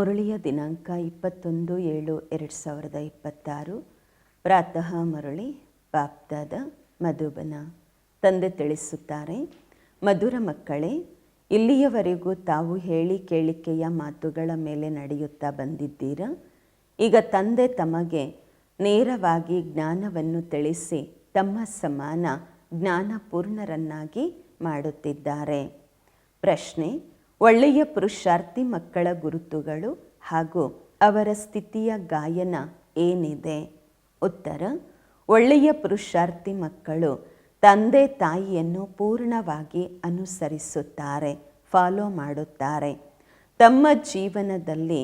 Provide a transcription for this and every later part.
ಮುರಳಿಯ ದಿನಾಂಕ 21/7/2026. ಪ್ರಾತಃ ಮುರಳಿ ಬಾಪ್ದಾದ ಮಧುಬನ. ತಂದೆ ತಿಳಿಸುತ್ತಾರೆ, ಮಧುರ ಮಕ್ಕಳೇ, ಇಲ್ಲಿಯವರೆಗೂ ತಾವು ಹೇಳಿ ಕೇಳಿಕೆಯ ಮಾತುಗಳ ಮೇಲೆ ನಡೆಯುತ್ತಾ ಬಂದಿದ್ದೀರಾ. ಈಗ ತಂದೆ ತಮಗೆ ನೇರವಾಗಿ ಜ್ಞಾನವನ್ನು ತಿಳಿಸಿ ತಮ್ಮ ಸಮಾನ ಜ್ಞಾನಪೂರ್ಣರನ್ನಾಗಿ ಮಾಡುತ್ತಿದ್ದಾರೆ. ಪ್ರಶ್ನೆ: ಒಳ್ಳೆಯ ಪುರುಷಾರ್ಥಿ ಮಕ್ಕಳ ಗುರುತುಗಳು ಹಾಗೂ ಅವರ ಸ್ಥಿತಿಯ ಗಾಯನ ಏನಿದೆ? ಉತ್ತರ: ಒಳ್ಳೆಯ ಪುರುಷಾರ್ಥಿ ಮಕ್ಕಳು ತಂದೆ ತಾಯಿಯನ್ನು ಪೂರ್ಣವಾಗಿ ಅನುಸರಿಸುತ್ತಾರೆ, ಫಾಲೋ ಮಾಡುತ್ತಾರೆ. ತಮ್ಮ ಜೀವನದಲ್ಲಿ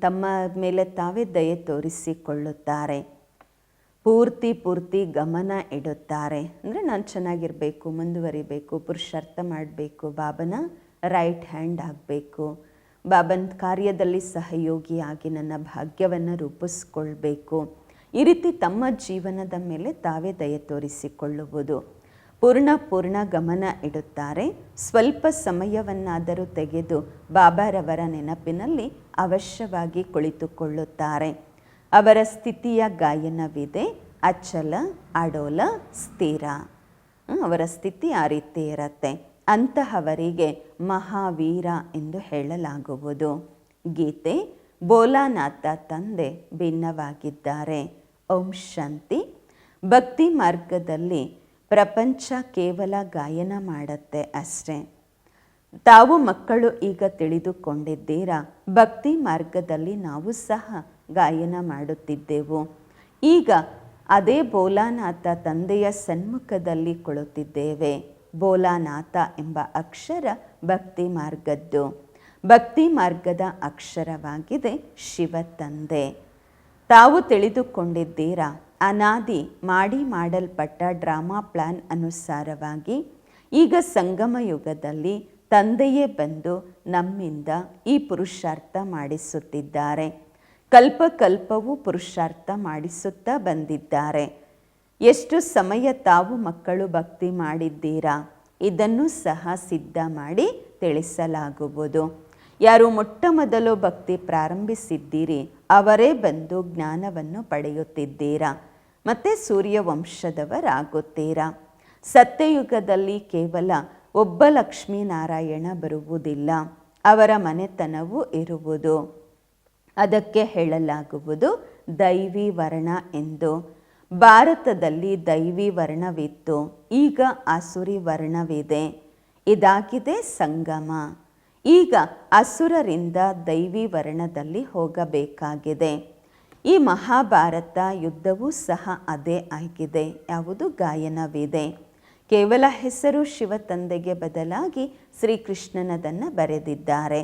ತಮ್ಮ ಮೇಲೆ ತಾವೇ ದಯೆ ತೋರಿಸಿಕೊಳ್ಳುತ್ತಾರೆ. ಪೂರ್ತಿ ಗಮನ ಇಡುತ್ತಾರೆ. ಅಂದರೆ ನಾನು ಚೆನ್ನಾಗಿರಬೇಕು, ಮುಂದುವರಿಬೇಕು, ಪುರುಷಾರ್ಥ ಮಾಡಬೇಕು, ಬಾಬನ ರೈಟ್ ಹ್ಯಾಂಡ್ ಆಗಬೇಕು, ಬಾಬನ ಕಾರ್ಯದಲ್ಲಿ ಸಹಯೋಗಿಯಾಗಿ ನನ್ನ ಭಾಗ್ಯವನ್ನು ರೂಪಿಸ್ಕೊಳ್ಬೇಕು. ಈ ರೀತಿ ತಮ್ಮ ಜೀವನದ ಮೇಲೆ ತಾವೇ ದಯೆ ತೋರಿಸಿಕೊಳ್ಳುವುದು. ಪೂರ್ಣ ಗಮನ ಇಡುತ್ತಾರೆ. ಸ್ವಲ್ಪ ಸಮಯವನ್ನಾದರೂ ತೆಗೆದು ಬಾಬಾರವರ ನೆನಪಿನಲ್ಲಿ ಅವಶ್ಯವಾಗಿ ಕುಳಿತುಕೊಳ್ಳುತ್ತಾರೆ. ಅವರ ಸ್ಥಿತಿಯ ಗಾಯನವಿದೆ: ಅಚಲ, ಅಡೋಲ, ಸ್ಥಿರ. ಅವರ ಸ್ಥಿತಿ ಆ ರೀತಿ ಇರತ್ತೆ. ಅಂತಹವರಿಗೆ ಮಹಾವೀರ ಎಂದು ಹೇಳಲಾಗುವುದು. ಗೀತೆ: ಬೋಲಾನಾಥ ತಂದೆ ಭಿನ್ನವಾಗಿದ್ದಾರೆ. ಓಂ ಶಾಂತಿ. ಭಕ್ತಿ ಮಾರ್ಗದಲ್ಲಿ ಪ್ರಪಂಚ ಕೇವಲ ಗಾಯನ ಮಾಡುತ್ತೆ ಅಷ್ಟೇ. ತಾವು ಮಕ್ಕಳು ಈಗ ತಿಳಿದುಕೊಂಡಿದ್ದೀರಾ, ಭಕ್ತಿ ಮಾರ್ಗದಲ್ಲಿ ನಾವು ಸಹ ಗಾಯನ ಮಾಡುತ್ತಿದ್ದೆವು. ಈಗ ಅದೇ ಬೋಲಾನಾಥ ತಂದೆಯ ಸನ್ಮುಖದಲ್ಲಿ ಕುಳಿತಿದ್ದೇವೆ. ಬೋಲಾನಾಥ ಎಂಬ ಅಕ್ಷರ ಭಕ್ತಿ ಮಾರ್ಗದ್ದು. ಭಕ್ತಿ ಮಾರ್ಗದ ಅಕ್ಷರವಾಗಿದೆ ಶಿವ ತಂದೆ. ತಾವು ತಿಳಿದುಕೊಂಡಿದ್ದೀರಾ, ಅನಾದಿ ಮಾಡಲ್ಪಟ್ಟ ಡ್ರಾಮಾ ಪ್ಲಾನ್ ಅನುಸಾರವಾಗಿ ಈಗ ಸಂಗಮ ಯುಗದಲ್ಲಿ ತಂದೆಯೇ ಬಂದು ನಮ್ಮಿಂದ ಈ ಪುರುಷಾರ್ಥ ಮಾಡಿಸುತ್ತಿದ್ದಾರೆ. ಕಲ್ಪವೂ ಪುರುಷಾರ್ಥ ಮಾಡಿಸುತ್ತಾ ಬಂದಿದ್ದಾರೆ. ಎಷ್ಟು ಸಮಯ ತಾವು ಮಕ್ಕಳು ಭಕ್ತಿ ಮಾಡಿದ್ದೀರಾ, ಇದನ್ನು ಸಹ ಸಿದ್ಧ ಮಾಡಿ ತಿಳಿಸಲಾಗುವುದು. ಯಾರು ಮೊಟ್ಟ ಮೊದಲು ಭಕ್ತಿ ಪ್ರಾರಂಭಿಸಿದ್ದೀರಿ ಅವರೇ ಬಂದು ಜ್ಞಾನವನ್ನು ಪಡೆಯುತ್ತಿದ್ದೀರಾ ಮತ್ತು ಸೂರ್ಯವಂಶದವರಾಗುತ್ತೀರಾ. ಸತ್ಯಯುಗದಲ್ಲಿ ಕೇವಲ ಒಬ್ಬ ಲಕ್ಷ್ಮೀನಾರಾಯಣ ಬರುವುದಿಲ್ಲ, ಅವರ ಮನೆತನವೂ ಇರುವುದು. ಅದಕ್ಕೆ ಹೇಳಲಾಗುವುದು ದೈವಿ ವರ್ಣ ಎಂದು. ಭಾರತದಲ್ಲಿ ದೈವಿ ವರ್ಣವಿತ್ತು, ಈಗ ಆಸುರಿ ವರ್ಣವಿದೆ. ಇದಾಗಿದೆ ಸಂಗಮ. ಈಗ ಅಸುರರಿಂದ ದೈವಿ ವರ್ಣದಲ್ಲಿ ಹೋಗಬೇಕಾಗಿದೆ. ಈ ಮಹಾಭಾರತ ಯುದ್ಧವೂ ಸಹ ಅದೇ ಆಗಿದೆ. ಯಾವುದು? ಗಾಯನವಿದೆ. ಕೇವಲ ಹೆಸರು ಶಿವ ತಂದೆಗೆ ಬದಲಾಗಿ ಶ್ರೀಕೃಷ್ಣನದನ್ನು ಬರೆದಿದ್ದಾರೆ.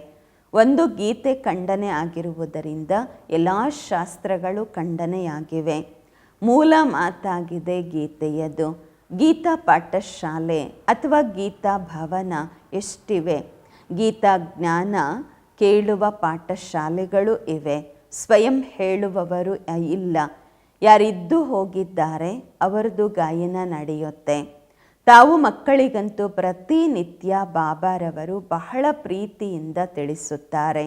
ಒಂದು ಗೀತೆ ಖಂಡನೆ ಆಗಿರುವುದರಿಂದ ಎಲ್ಲ ಶಾಸ್ತ್ರಗಳು ಖಂಡನೆಯಾಗಿವೆ. ಮೂಲ ಮಾತಾಗಿದೆ ಗೀತೆಯದು. ಗೀತಾ ಪಾಠಶಾಲೆ ಅಥವಾ ಗೀತಾ ಭವನ ಎಷ್ಟಿವೆ. ಗೀತಾ ಜ್ಞಾನ ಕೇಳುವ ಪಾಠಶಾಲೆಗಳು ಇವೆ. ಸ್ವಯಂ ಹೇಳುವವರು ಇಲ್ಲ. ಯಾರಿದ್ದು ಹೋಗಿದ್ದಾರೆ ಅವರದು ಗಾಯನ ನಡೆಯುತ್ತೆ. ತಾವು ಮಕ್ಕಳಿಗಂತೂ ಪ್ರತಿನಿತ್ಯ ಬಾಬಾರವರು ಬಹಳ ಪ್ರೀತಿಯಿಂದ ತಿಳಿಸುತ್ತಾರೆ.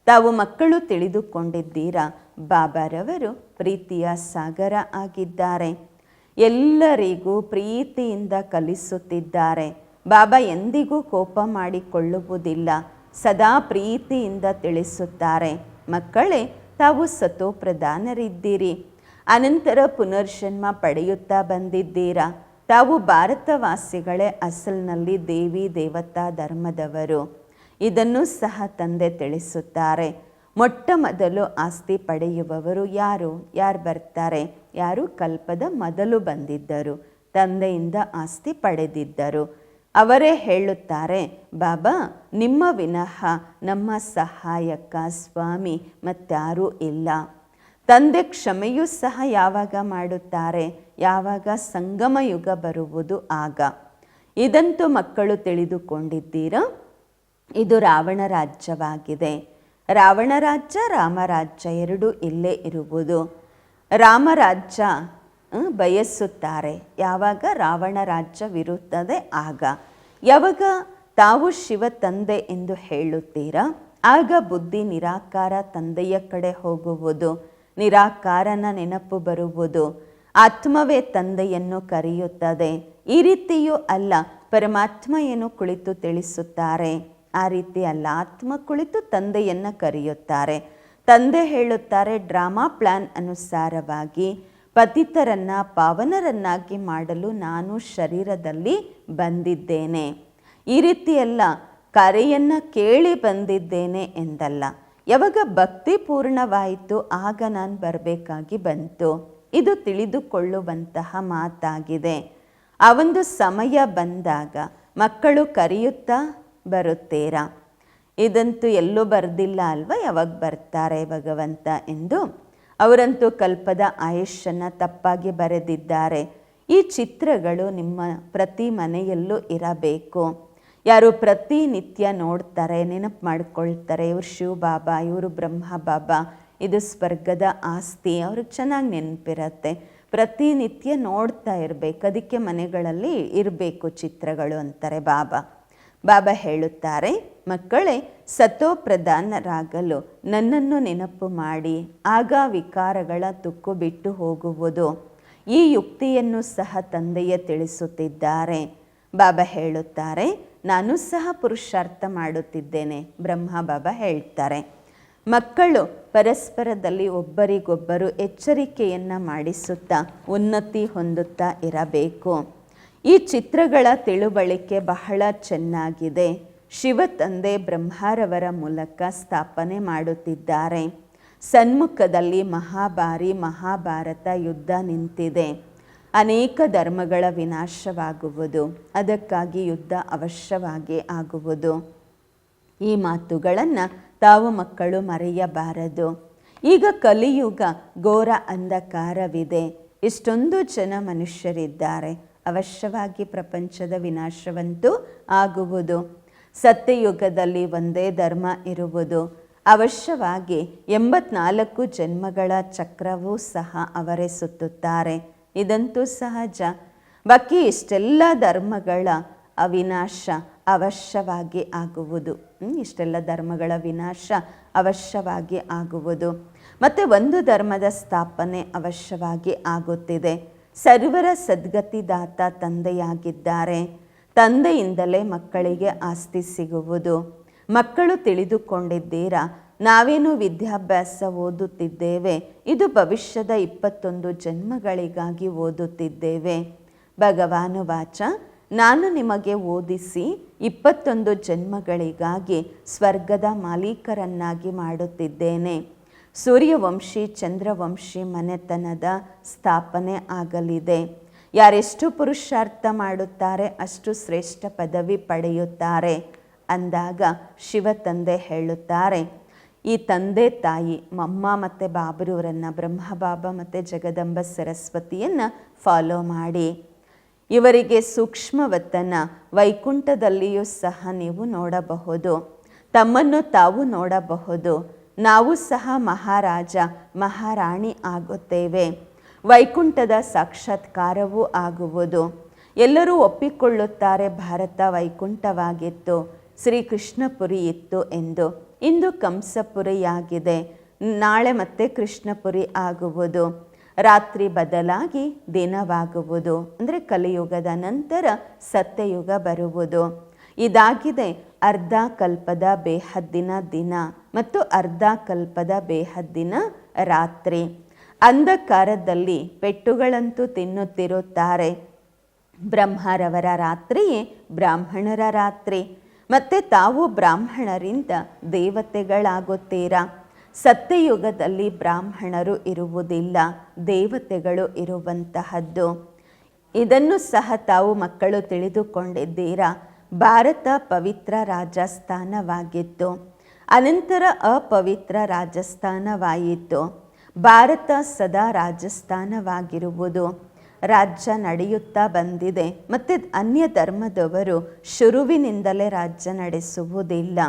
ತಾವು ಮಕ್ಕಳು ತಿಳಿದುಕೊಂಡಿದ್ದೀರಾ, ಬಾಬಾರವರು ಪ್ರೀತಿಯ ಸಾಗರ ಆಗಿದ್ದಾರೆ. ಎಲ್ಲರಿಗೂ ಪ್ರೀತಿಯಿಂದ ಕಲಿಸುತ್ತಿದ್ದಾರೆ. ಬಾಬಾ ಎಂದಿಗೂ ಕೋಪ ಮಾಡಿಕೊಳ್ಳುವುದಿಲ್ಲ, ಸದಾ ಪ್ರೀತಿಯಿಂದ ತಿಳಿಸುತ್ತಾರೆ. ಮಕ್ಕಳೇ, ತಾವು ಸತೋಪ್ರಧಾನರಿದ್ದೀರಿ. ಅನಂತರ ಪುನರ್ಜನ್ಮ ಪಡೆಯುತ್ತಾ ಬಂದಿದ್ದೀರಾ. ತಾವು ಭಾರತವಾಸಿಗಳೇ ಅಸಲ್ನಲ್ಲಿ ದೇವಿ ದೇವತಾ ಧರ್ಮದವರು. ಇದನ್ನು ಸಹ ತಂದೆ ತಿಳಿಸುತ್ತಾರೆ. ಮೊಟ್ಟ ಮೊದಲು ಆಸ್ತಿ ಪಡೆಯುವವರು ಯಾರು ಬರ್ತಾರೆ? ಯಾರು ಕಲ್ಪದ ಮೊದಲು ಬಂದಿದ್ದರು, ತಂದೆಯಿಂದ ಆಸ್ತಿ ಪಡೆದಿದ್ದರು. ಅವರೇ ಹೇಳುತ್ತಾರೆ, ಬಾಬಾ ನಿಮ್ಮ ವಿನಃ ನಮ್ಮ ಸಹಾಯಕ ಸ್ವಾಮಿ ಮತ್ತಾರೂ ಇಲ್ಲ. ತಂದೆ ಕ್ಷಮೆಯೂ ಸಹ ಯಾವಾಗ ಮಾಡುತ್ತಾರೆ? ಯಾವಾಗ ಸಂಗಮ ಯುಗ ಬರುವುದು ಆಗ. ಇದಂತೂ ಮಕ್ಕಳು ತಿಳಿದುಕೊಂಡಿದ್ದೀರಾ. ಇದು ರಾವಣ ರಾಜ್ಯವಾಗಿದೆ. ರಾವಣ ರಾಜ್ಯ, ರಾಮರಾಜ್ಯ ಎರಡೂ ಇಲ್ಲೇ ಇರುವುದು. ರಾಮರಾಜ್ಯ ಬಯಸುತ್ತಾರೆ. ಯಾವಾಗ ರಾವಣ ರಾಜ್ಯವಿರುತ್ತದೆ ಆಗ. ಯಾವಾಗ ತಾವು ಶಿವ ತಂದೆ ಎಂದು ಹೇಳುತ್ತೀರಾ ಆಗ ಬುದ್ಧಿ ನಿರಾಕಾರ ತಂದೆಯ ಕಡೆ ಹೋಗುವುದು, ನಿರಾಕಾರನ ನೆನಪು ಬರುವುದು. ಆತ್ಮವೇ ತಂದೆಯನ್ನು ಕರೆಯುತ್ತದೆ. ಈ ರೀತಿಯೂ ಅಲ್ಲ, ಪರಮಾತ್ಮ ಏನು ಕುಳಿತು ತಿಳಿಸುತ್ತಾರೆ, ಆ ರೀತಿ ಅಲ್ಲ. ಆತ್ಮ ಕುಳಿತು ತಂದೆಯನ್ನು ಕರೆಯುತ್ತಾರೆ. ತಂದೆ ಹೇಳುತ್ತಾರೆ, ಡ್ರಾಮಾ ಪ್ಲಾನ್ ಅನುಸಾರವಾಗಿ ಪತಿತರನ್ನ ಪಾವನರನ್ನಾಗಿ ಮಾಡಲು ನಾನು ಶರೀರದಲ್ಲಿ ಬಂದಿದ್ದೇನೆ. ಈ ರೀತಿಯೆಲ್ಲ ಕರೆಯನ್ನು ಕೇಳಿ ಬಂದಿದ್ದೇನೆ ಎಂದಲ್ಲ. ಯಾವಾಗ ಭಕ್ತಿ ಪೂರ್ಣವಾಯಿತು ಆಗ ನಾನು ಬರಬೇಕಾಗಿ ಬಂತು. ಇದು ತಿಳಿದುಕೊಳ್ಳುವಂತಹ ಮಾತಾಗಿದೆ. ಆ ಒಂದು ಸಮಯ ಬಂದಾಗ ಮಕ್ಕಳು ಕರೆಯುತ್ತಾ ಬರುತ್ತೀರಾ? ಇದಂತೂ ಎಲ್ಲೂ ಬರೆದಿಲ್ಲ ಅಲ್ವಾ, ಯಾವಾಗ ಬರ್ತಾರೆ ಭಗವಂತ ಎಂದು. ಅವರಂತೂ ಕಲ್ಪದ ಆಯುಷ್ಯನ್ನು ತಪ್ಪಾಗಿ ಬರೆದಿದ್ದಾರೆ. ಈ ಚಿತ್ರಗಳು ನಿಮ್ಮ ಪ್ರತಿ ಮನೆಯಲ್ಲೂ ಇರಬೇಕು. ಯಾರು ಪ್ರತಿನಿತ್ಯ ನೋಡ್ತಾರೆ, ನೆನಪು ಮಾಡ್ಕೊಳ್ತಾರೆ, ಇವರು ಶಿವ ಬಾಬಾ, ಇವರು ಬ್ರಹ್ಮ ಬಾಬಾ, ಇದು ಸ್ವರ್ಗದ ಆಸ್ತಿ, ಅವ್ರಿಗೆ ಚೆನ್ನಾಗಿ ನೆನಪಿರತ್ತೆ. ಪ್ರತಿನಿತ್ಯ ನೋಡ್ತಾ ಇರಬೇಕು. ಅದಕ್ಕೆ ಮನೆಗಳಲ್ಲಿ ಇರಬೇಕು ಚಿತ್ರಗಳು ಅಂತಾರೆ ಬಾಬಾ. ಬಾಬಾ ಹೇಳುತ್ತಾರೆ, ಮಕ್ಕಳೇ, ಸತೋಪ್ರಧಾನರಾಗಲು ನನ್ನನ್ನು ನೆನಪು ಮಾಡಿ, ಆಗ ವಿಕಾರಗಳ ತುಕ್ಕು ಬಿಟ್ಟು ಹೋಗುವುದು. ಈ ಯುಕ್ತಿಯನ್ನು ಸಹ ತಂದೆಯೇ ತಿಳಿಸುತ್ತಿದ್ದಾರೆ. ಬಾಬಾ ಹೇಳುತ್ತಾರೆ, ನಾನು ಸಹ ಪುರುಷಾರ್ಥ ಮಾಡುತ್ತಿದ್ದೇನೆ. ಬ್ರಹ್ಮ ಬಾಬಾ ಹೇಳ್ತಾರೆ, ಮಕ್ಕಳು ಪರಸ್ಪರದಲ್ಲಿ ಒಬ್ಬರಿಗೊಬ್ಬರು ಎಚ್ಚರಿಕೆಯನ್ನು ಮಾಡಿಸುತ್ತಾ ಉನ್ನತಿ ಹೊಂದುತ್ತಾ ಇರಬೇಕು. ಈ ಚಿತ್ರಗಳ ತಿಳುವಳಿಕೆ ಬಹಳ ಚೆನ್ನಾಗಿದೆ. ಶಿವ ತಂದೆ ಬ್ರಹ್ಮರವರ ಮೂಲಕ ಸ್ಥಾಪನೆ ಮಾಡುತ್ತಿದ್ದಾರೆ. ಸನ್ಮುಖದಲ್ಲಿ ಮಹಾಭಾರಿ ಮಹಾಭಾರತ ಯುದ್ಧ ನಿಂತಿದೆ. ಅನೇಕ ಧರ್ಮಗಳ ವಿನಾಶವಾಗುವುದು, ಅದಕ್ಕಾಗಿ ಯುದ್ಧ ಅವಶ್ಯವಾಗಿ ಆಗುವುದು. ಈ ಮಾತುಗಳನ್ನು ತಾವು ಮಕ್ಕಳು ಮರೆಯಬಾರದು. ಈಗ ಕಲಿಯುಗ ಘೋರ ಅಂಧಕಾರವಿದೆ. ಇಷ್ಟೊಂದು ಜನ ಮನುಷ್ಯರಿದ್ದಾರೆ. ಅವಶ್ಯವಾಗಿ ಪ್ರಪಂಚದ ವಿನಾಶವಂತೂ ಆಗುವುದು. ಸತ್ಯಯುಗದಲ್ಲಿ ಒಂದೇ ಧರ್ಮ ಇರುವುದು. ಅವಶ್ಯವಾಗಿ 84 ಜನ್ಮಗಳ ಚಕ್ರವೂ ಸಹ ಅವರೇ ಸುತ್ತುತ್ತಾರೆ. ಇದಂತೂ ಸಹಜ. ಬಾಕಿ ಇಷ್ಟೆಲ್ಲ ಧರ್ಮಗಳ ಅವಿನಾಶ ಅವಶ್ಯವಾಗಿ ಆಗುವುದು. ಇಷ್ಟೆಲ್ಲ ಧರ್ಮಗಳ ವಿನಾಶ ಅವಶ್ಯವಾಗಿ ಆಗುವುದು. ಮತ್ತು ಒಂದು ಧರ್ಮದ ಸ್ಥಾಪನೆ ಅವಶ್ಯವಾಗಿ ಆಗುತ್ತಿದೆ. ಸರ್ವರ ಸದ್ಗತಿದಾತ ತಂದೆಯಾಗಿದ್ದಾರೆ. ತಂದೆಯಿಂದಲೇ ಮಕ್ಕಳಿಗೆ ಆಸ್ತಿ ಸಿಗುವುದು. ಮಕ್ಕಳು ತಿಳಿದುಕೊಂಡಿದ್ದೀರಾ, ನಾವೇನು ವಿದ್ಯಾಭ್ಯಾಸ ಓದುತ್ತಿದ್ದೇವೆ, ಇದು ಭವಿಷ್ಯದ 21 ಜನ್ಮಗಳಿಗಾಗಿ ಓದುತ್ತಿದ್ದೇವೆ. ಭಗವಾನು ವಾಚ, ನಾನು ನಿಮಗೆ ಓದಿಸಿ 21 ಜನ್ಮಗಳಿಗಾಗಿ ಸ್ವರ್ಗದ ಮಾಲೀಕರನ್ನಾಗಿ ಮಾಡುತ್ತಿದ್ದೇನೆ. ಸೂರ್ಯವಂಶಿ ಚಂದ್ರವಂಶಿ ಮನೆತನದ ಸ್ಥಾಪನೆ ಆಗಲಿದೆ. ಯಾರೆಷ್ಟು ಪುರುಷಾರ್ಥ ಮಾಡುತ್ತಾರೆ ಅಷ್ಟು ಶ್ರೇಷ್ಠ ಪದವಿ ಪಡೆಯುತ್ತಾರೆ ಅಂದಾಗ ಶಿವ ತಂದೆ ಹೇಳುತ್ತಾರೆ, ಈ ತಂದೆ ತಾಯಿ ಮಮ್ಮ ಮತ್ತು ಬಾಬರವರನ್ನು, ಬ್ರಹ್ಮ ಬಾಬಾ ಮತ್ತು ಜಗದಂಬ ಸರಸ್ವತಿಯನ್ನು ಫಾಲೋ ಮಾಡಿ. ಇವರಿಗೆ ಸೂಕ್ಷ್ಮವತನ ವೈಕುಂಠದಲ್ಲಿಯೂ ಸಹ ನೀವು ನೋಡಬಹುದು. ತಮ್ಮನ್ನು ತಾವು ನೋಡಬಹುದು. ನಾವು ಸಹ ಮಹಾರಾಜ ಮಹಾರಾಣಿ ಆಗುತ್ತೇವೆ. ವೈಕುಂಠದ ಸಾಕ್ಷಾತ್ಕಾರವೂ ಆಗುವುದು. ಎಲ್ಲರೂ ಒಪ್ಪಿಕೊಳ್ಳುತ್ತಾರೆ, ಭಾರತ ವೈಕುಂಠವಾಗಿತ್ತು, ಶ್ರೀಕೃಷ್ಣಪುರಿ ಇತ್ತು ಎಂದು. ಇಂದು ಕಂಸಪುರಿಯಾಗಿದೆ. ನಾಳೆ ಮತ್ತೆ ಕೃಷ್ಣಪುರಿ ಆಗುವುದು. ರಾತ್ರಿ ಬದಲಾಗಿ ದಿನವಾಗುವುದು. ಅಂದರೆ ಕಲಿಯುಗದ ನಂತರ ಸತ್ಯಯುಗ ಬರುವುದು. ಇದಾಗಿದೆ ಅರ್ಧ ಕಲ್ಪದ ಬೇಹದ್ದಿನ ದಿನ ಮತ್ತು ಅರ್ಧ ಕಲ್ಪದ ಬೇಹದ್ದಿನ ರಾತ್ರಿ. ಅಂಧಕಾರದಲ್ಲಿ ಪೆಟ್ಟುಗಳಂತೂ ತಿನ್ನುತ್ತಿರುತ್ತಾರೆ. ಬ್ರಹ್ಮರವರ ರಾತ್ರಿಯೇ ಬ್ರಾಹ್ಮಣರ ರಾತ್ರಿ. ಮತ್ತು ತಾವು ಬ್ರಾಹ್ಮಣರಿಂದ ದೇವತೆಗಳಾಗುತ್ತೀರಾ. ಸತ್ಯಯುಗದಲ್ಲಿ ಬ್ರಾಹ್ಮಣರು ಇರುವುದಿಲ್ಲ, ದೇವತೆಗಳು ಇರುವಂತಹದ್ದು. ಇದನ್ನು ಸಹ ತಾವು ಮಕ್ಕಳು ತಿಳಿದುಕೊಂಡಿದ್ದೀರಾ. ಭಾರತ ಪವಿತ್ರ ರಾಜಸ್ಥಾನವಾಗಿತ್ತು, ಅನಂತರ ಅಪವಿತ್ರ ರಾಜಸ್ಥಾನವಾಯಿತು. ಭಾರತ ಸದಾ ರಾಜಸ್ಥಾನವಾಗಿರುವುದು. ರಾಜ್ಯ ನಡೆಯುತ್ತಾ ಬಂದಿದೆ ಮತ್ತು ಅನ್ಯ ಧರ್ಮದವರು ಶುರುವಿನಿಂದಲೇ ರಾಜ್ಯ ನಡೆಸುವುದಿಲ್ಲ.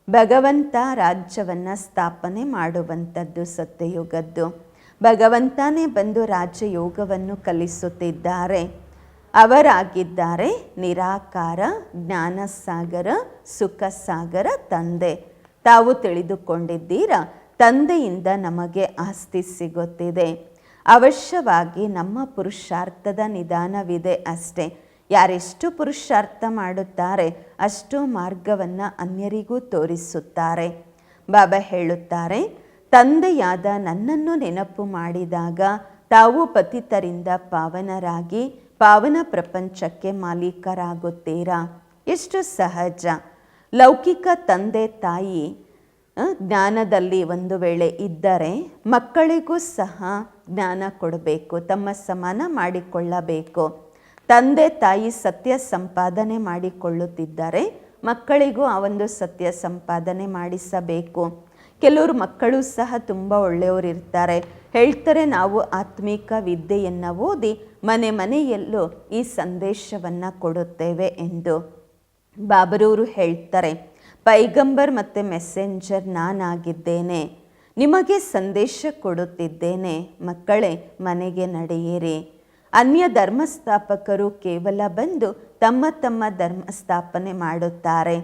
ಭಗವಂತ ರಾಜ್ಯವನ್ನು ಸ್ಥಾಪನೆ ಮಾಡುವಂಥದ್ದು ಸತ್ಯಯುಗದ್ದು. ಭಗವಂತನೇ ಬಂದು ರಾಜಯೋಗವನ್ನು ಕಲಿಸುತ್ತಿದ್ದಾರೆ. ಅವರಾಗಿದ್ದಾರೆ ನಿರಾಕಾರ, ಜ್ಞಾನಸಾಗರ, ಸುಖಸಾಗರ ತಂದೆ. ತಾವು ತಿಳಿದುಕೊಂಡಿದ್ದೀರಾ, ತಂದೆಯಿಂದ ನಮಗೆ ಆಸ್ತಿ ಸಿಗುತ್ತಿದೆ. ಅವಶ್ಯವಾಗಿ ನಮ್ಮ ಪುರುಷಾರ್ಥದ ನಿಧಾನವಿದೆ ಅಷ್ಟೇ. ಯಾರೆಷ್ಟು ಪುರುಷಾರ್ಥ ಮಾಡುತ್ತಾರೆ ಅಷ್ಟು ಮಾರ್ಗವನ್ನು ಅನ್ಯರಿಗೂ ತೋರಿಸುತ್ತಾರೆ. ಬಾಬಾ ಹೇಳುತ್ತಾರೆ, ತಂದೆಯಾದ ನನ್ನನ್ನು ನೆನಪು ಮಾಡಿದಾಗ ತಾವು ಪತಿತರಿಂದ ಪಾವನರಾಗಿ ಪಾವನ ಪ್ರಪಂಚಕ್ಕೆ ಮಾಲೀಕರಾಗುತ್ತೀರಾ. ಎಷ್ಟು ಸಹಜ. ಲೌಕಿಕ ತಂದೆ ತಾಯಿ ಜ್ಞಾನದಲ್ಲಿ ಒಂದು ವೇಳೆ ಇದ್ದರೆ ಮಕ್ಕಳಿಗೂ ಸಹ ಜ್ಞಾನ ಕೊಡಬೇಕು, ತಮ್ಮ ಸಮಾನ ಮಾಡಿಕೊಳ್ಳಬೇಕು. ತಂದೆ ತಾಯಿ ಸತ್ಯ ಸಂಪಾದನೆ ಮಾಡಿಕೊಳ್ಳುತ್ತಿದ್ದರೆ ಮಕ್ಕಳಿಗೂ ಆ ಒಂದು ಸತ್ಯ ಸಂಪಾದನೆ ಮಾಡಿಸಬೇಕು. ಕೆಲವರು ಮಕ್ಕಳು ಸಹ ತುಂಬ ಒಳ್ಳೆಯವರು ಇರ್ತಾರೆ, ಹೇಳ್ತಾರೆ ನಾವು ಆತ್ಮಿಕ ವಿದ್ಯೆಯನ್ನು ಓದಿ ಮನೆ ಮನೆಯಲ್ಲೂ ಈ ಸಂದೇಶವನ್ನು ಕೊಡುತ್ತೇವೆ ಎಂದು. ಬಾಬರವರು ಹೇಳ್ತಾರೆ, ಪೈಗಂಬರ್ ಮತ್ತು ಮೆಸೆಂಜರ್ ನಾನಾಗಿದ್ದೇನೆ, ನಿಮಗೆ ಸಂದೇಶ ಕೊಡುತ್ತಿದ್ದೇನೆ, ಮಕ್ಕಳೇ ಮನೆಗೆ ನಡೆಯಿರಿ. ಅನ್ಯ ಧರ್ಮಸ್ಥಾಪಕರು ಕೇವಲ ಬಂದು ತಮ್ಮ ತಮ್ಮ ಧರ್ಮ ಸ್ಥಾಪನೆ ಮಾಡುತ್ತಾರೆ.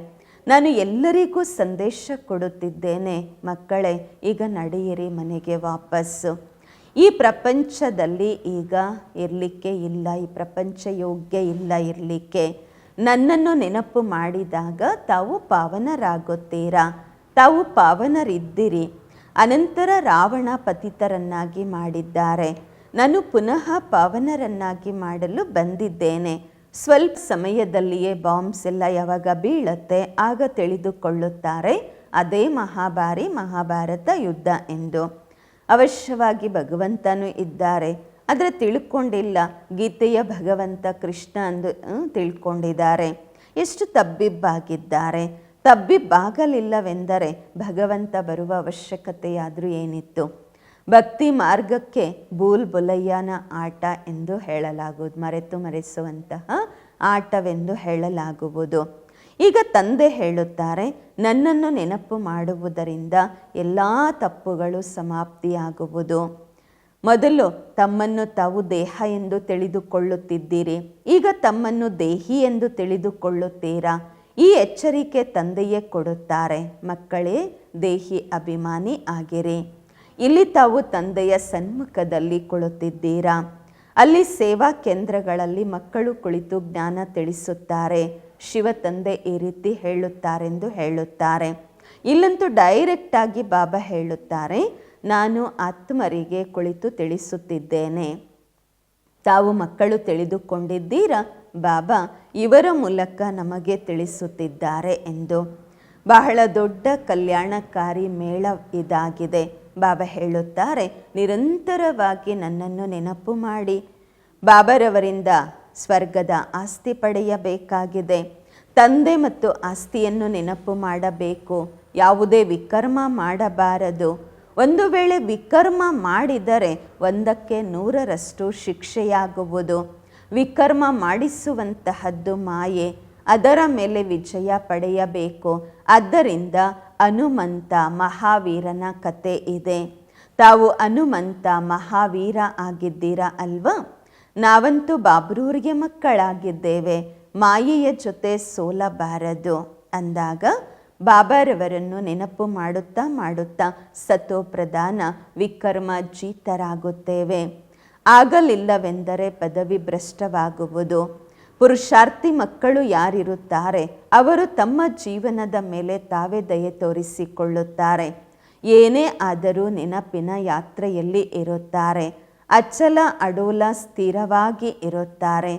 ನಾನು ಎಲ್ಲರಿಗೂ ಸಂದೇಶ ಕೊಡುತ್ತಿದ್ದೇನೆ, ಮಕ್ಕಳೇ ಈಗ ನಡೆಯಿರಿ ಮನೆಗೆ ವಾಪಸ್ಸು. ಈ ಪ್ರಪಂಚದಲ್ಲಿ ಈಗ ಇರಲಿಕ್ಕೆ ಇಲ್ಲ, ಈ ಪ್ರಪಂಚ ಯೋಗ್ಯ ಇಲ್ಲ ಇರಲಿಕ್ಕೆ. ನನ್ನನ್ನು ನೆನಪು ಮಾಡಿದಾಗ ತಾವು ಪಾವನರಾಗುತ್ತೀರಾ. ತಾವು ಪಾವನರಿದ್ದಿರಿ. ಅನಂತರ ರಾವಣ ಪತಿತರನ್ನಾಗಿ ಮಾಡಿದ್ದಾರೆ. ನಾನು ಪುನಃ ಪಾವನರನ್ನಾಗಿ ಮಾಡಲು ಬಂದಿದ್ದೇನೆ. ಸ್ವಲ್ಪ ಸಮಯದಲ್ಲಿಯೇ ಬಾಂಬ್ಸ್ ಎಲ್ಲ ಯಾವಾಗ ಬೀಳುತ್ತೆ ಆಗ ತಿಳಿದುಕೊಳ್ಳುತ್ತಾರೆ ಅದೇ ಮಹಾಭಾರತ ಯುದ್ಧ ಎಂದು. ಅವಶ್ಯವಾಗಿ ಭಗವಂತನೂ ಇದ್ದಾರೆ, ಆದರೆ ತಿಳ್ಕೊಂಡಿಲ್ಲ. ಗೀತೆಯ ಭಗವಂತ ಕೃಷ್ಣ ಎಂದು ತಿಳ್ಕೊಂಡಿದ್ದಾರೆ. ಎಷ್ಟು ತಬ್ಬಿಬ್ಬಾಗಿದ್ದಾರೆ. ತಬ್ಬಿಬ್ಬಾಗಲಿಲ್ಲವೆಂದರೆ ಭಗವಂತ ಬರುವ ಅವಶ್ಯಕತೆಯಾದರೂ ಏನಿತ್ತು. ಭಕ್ತಿ ಮಾರ್ಗಕ್ಕೆ ಬೂಲ್ ಬುಲಯ್ಯನ ಆಟ ಎಂದು ಹೇಳಲಾಗುವುದು, ಮರೆಸುವಂತಹ ಆಟವೆಂದು ಹೇಳಲಾಗುವುದು. ಈಗ ತಂದೆ ಹೇಳುತ್ತಾರೆ, ನನ್ನನ್ನು ನೆನಪು ಮಾಡುವುದರಿಂದ ಎಲ್ಲ ತಪ್ಪುಗಳು ಸಮಾಪ್ತಿಯಾಗುವುದು. ಮೊದಲು ತಮ್ಮನ್ನು ತಾವು ದೇಹ ಎಂದು ತಿಳಿದುಕೊಳ್ಳುತ್ತಿದ್ದೀರಿ, ಈಗ ತಮ್ಮನ್ನು ದೇಹಿ ಎಂದು ತಿಳಿದುಕೊಳ್ಳುತ್ತೀರಾ. ಈ ಎಚ್ಚರಿಕೆ ತಂದೆಯೇ ಕೊಡುತ್ತಾರೆ, ಮಕ್ಕಳೇ ದೇಹಿ ಅಭಿಮಾನಿ ಆಗಿರಿ. ಇಲ್ಲಿ ತಾವು ತಂದೆಯ ಸನ್ಮುಖದಲ್ಲಿ ಕುಳಿತಿದ್ದೀರಾ. ಅಲ್ಲಿ ಸೇವಾ ಕೇಂದ್ರಗಳಲ್ಲಿ ಮಕ್ಕಳು ಕುಳಿತು ಜ್ಞಾನ ತಿಳಿಸುತ್ತಾರೆ. ಶಿವ ತಂದೆ ಈ ರೀತಿ ಹೇಳುತ್ತಾರೆಂದು ಹೇಳುತ್ತಾರೆ. ಇಲ್ಲಂತೂ ಡೈರೆಕ್ಟಾಗಿ ಬಾಬಾ ಹೇಳುತ್ತಾರೆ, ನಾನು ಆತ್ಮರಿಗೆ ಕುಳಿತು ತಿಳಿಸುತ್ತಿದ್ದೇನೆ. ತಾವು ಮಕ್ಕಳು ತಿಳಿದುಕೊಂಡಿದ್ದೀರಾ, ಬಾಬಾ ಇವರ ಮೂಲಕ ನಮಗೆ ತಿಳಿಸುತ್ತಿದ್ದಾರೆ ಎಂದು. ಬಹಳ ದೊಡ್ಡ ಕಲ್ಯಾಣಕಾರಿ ಮೇಳ ಇದಾಗಿದೆ. ಬಾಬಾ ಹೇಳುತ್ತಾರೆ, ನಿರಂತರವಾಗಿ ನನ್ನನ್ನು ನೆನಪು ಮಾಡಿ. ಬಾಬರವರಿಂದ ಸ್ವರ್ಗದ ಆಸ್ತಿ ಪಡೆಯಬೇಕಾಗಿದೆ. ತಂದೆ ಮತ್ತು ಆಸ್ತಿಯನ್ನು ನೆನಪು ಮಾಡಬೇಕು. ಯಾವುದೇ ವಿಕರ್ಮ ಮಾಡಬಾರದು. ಒಂದು ವೇಳೆ ವಿಕರ್ಮ ಮಾಡಿದರೆ 100ಕ್ಕೆ 100ರಷ್ಟು ಶಿಕ್ಷೆಯಾಗುವುದು. ವಿಕರ್ಮ ಮಾಡಿಸುವಂತಹದ್ದು ಮಾಯೆ, ಅದರ ಮೇಲೆ ವಿಜಯ ಪಡೆಯಬೇಕು. ಆದ್ದರಿಂದ ಹನುಮಂತ ಮಹಾವೀರನ ಕತೆ ಇದೆ. ತಾವು ಹನುಮಂತ ಮಹಾವೀರ ಆಗಿದ್ದೀರಾ ಅಲ್ವಾ? ನಾವಂತೂ ಬಾಬ್ರೂರಿಗೆ ಮಕ್ಕಳಾಗಿದ್ದೇವೆ. ಮಾಯೆಯ ಜೊತೆ ಸೋಲಬಾರದು ಅಂದಾಗ ಬಾಬಾರವರನ್ನು ನೆನಪು ಮಾಡುತ್ತಾ ಮಾಡುತ್ತಾ ಸತೋಪ್ರಧಾನ ವಿಕರ್ಮ ಜೀತರಾಗುತ್ತೇವೆ. ಆಗಲಿಲ್ಲವೆಂದರೆ ಪದವಿ ಭ್ರಷ್ಟವಾಗುವುದು. ಪುರುಷಾರ್ಥಿ ಮಕ್ಕಳು ಯಾರಿರುತ್ತಾರೆ ಅವರು ತಮ್ಮ ಜೀವನದ ಮೇಲೆ ತಾವೇ ದಯೆ ತೋರಿಸಿಕೊಳ್ಳುತ್ತಾರೆ. ಏನೇ ಆದರೂ ನೆನಪಿನ ಯಾತ್ರೆಯಲ್ಲಿ ಇರುತ್ತಾರೆ. ಅಚಲ ಅಡೋಲ ಸ್ಥಿರವಾಗಿ ಇರುತ್ತಾರೆ.